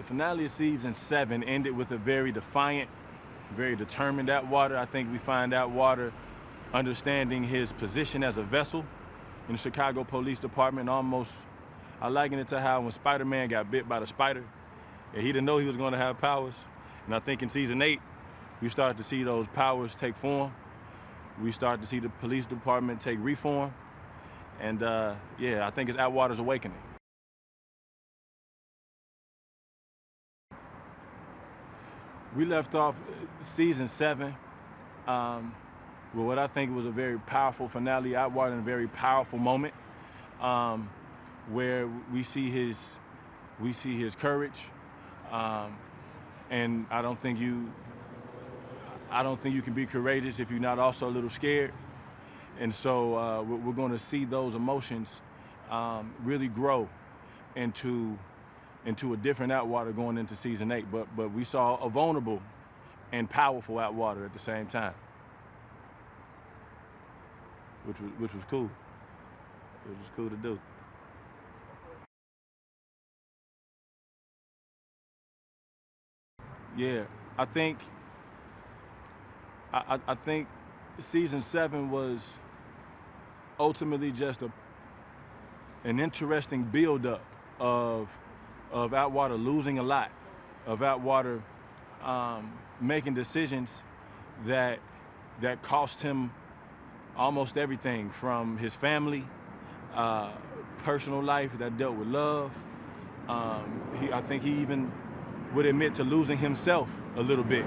The finale of season 7 ended with a very defiant, very determined Atwater. I think we find Atwater understanding his position as a vessel in the Chicago Police Department. Almost, I liken it to how when Spider-Man got bit by the spider, and he didn't know he was going to have powers. And I think in season 8, we started to see those powers take form. We started to see the police department take reform. And yeah, I think it's Atwater's awakening. We left off season 7 with what I think was a very powerful finale. Atwater in a very powerful moment where we see his courage, and I don't think you can be courageous if you're not also a little scared. And so we're going to see those emotions really grow into a different Atwater going into season 8. But we saw a vulnerable and powerful Atwater at the same time, which was cool. It was cool to do. Yeah, I think season 7 was ultimately just an interesting build-up of Atwater losing a lot, of Atwater making decisions that cost him almost everything, from his family, personal life that dealt with love. I think he even would admit to losing himself a little bit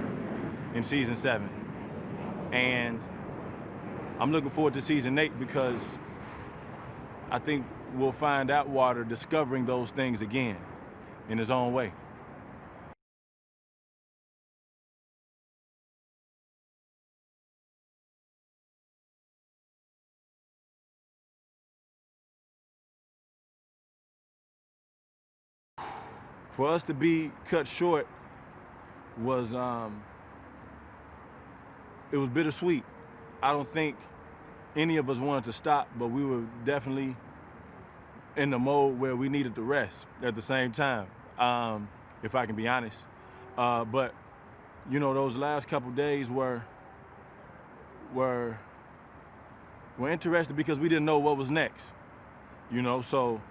in season 7. And I'm looking forward to season 8 because I think we'll find Atwater discovering those things again in his own way. For us to be cut short was, it was bittersweet. I don't think any of us wanted to stop, but we were definitely in the mode where we needed to rest at the same time, if I can be honest. But you know, those last couple days were interesting because we didn't know what was next. You know, so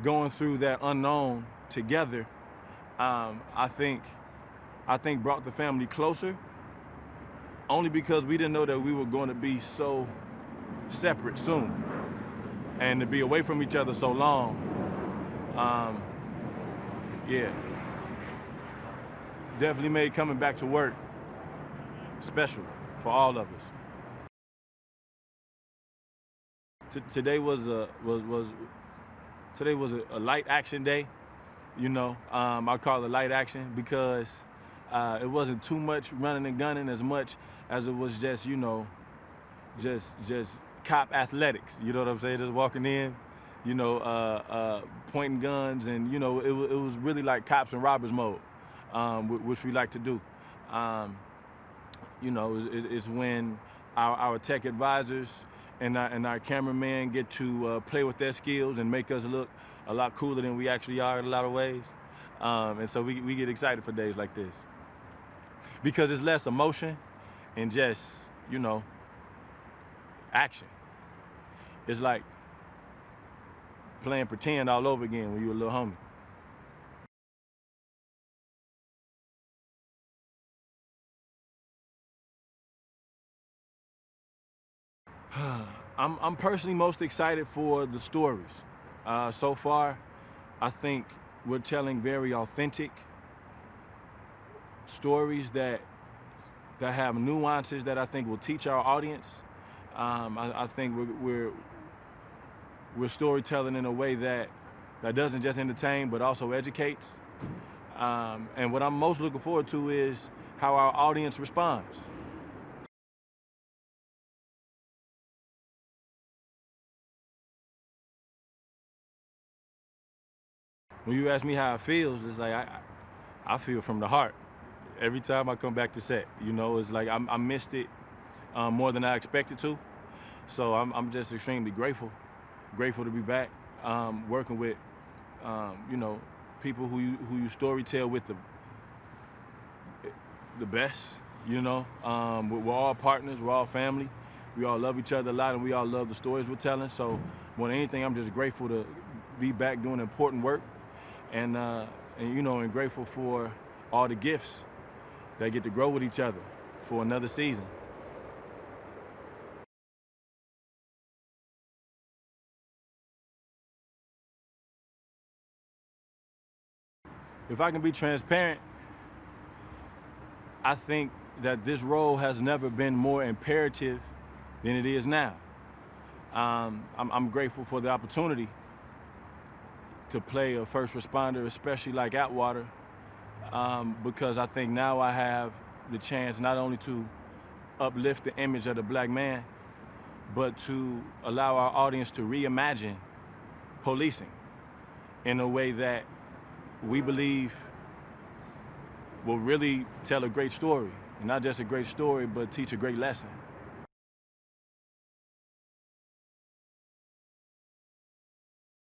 going through that unknown together, I think brought the family closer, only because we didn't know that we were going to be so separate soon, and to be away from each other so long. Yeah, definitely made coming back to work special for all of us. Today was a light action day. You know, I call it light action because it wasn't too much running and gunning as much as it was just, you know, just cop athletics. You know what I'm saying? Just walking in, you know, pointing guns, and you know, it was really like cops and robbers mode, which we like to do. You know, it's when our tech advisors and our cameraman get to play with their skills and make us look a lot cooler than we actually are in a lot of ways. And so we get excited for days like this because it's less emotion and just, you know, action. It's like playing pretend all over again when you were a little homie. I'm personally most excited for the stories. So far, I think we're telling very authentic stories that have nuances that I think will teach our audience. I think we're storytelling in a way that doesn't just entertain but also educates. And what I'm most looking forward to is how our audience responds. When you ask me how it feels, it's like I feel from the heart every time I come back to set. You know, it's like I missed it more than I expected to. So I'm just extremely grateful to be back, working with you know, people who you story tell with the best. You know, we're all partners, we're all family. We all love each other a lot, and we all love the stories we're telling. So more than anything, I'm just grateful to be back doing important work, and you know, and grateful for all the gifts that get to grow with each other for another season. If I can be transparent, I think that this role has never been more imperative than it is now. I'm grateful for the opportunity to play a first responder, especially like Atwater, because I think now I have the chance not only to uplift the image of the black man, but to allow our audience to reimagine policing in a way that we believe will really tell a great story. And not just a great story, but teach a great lesson.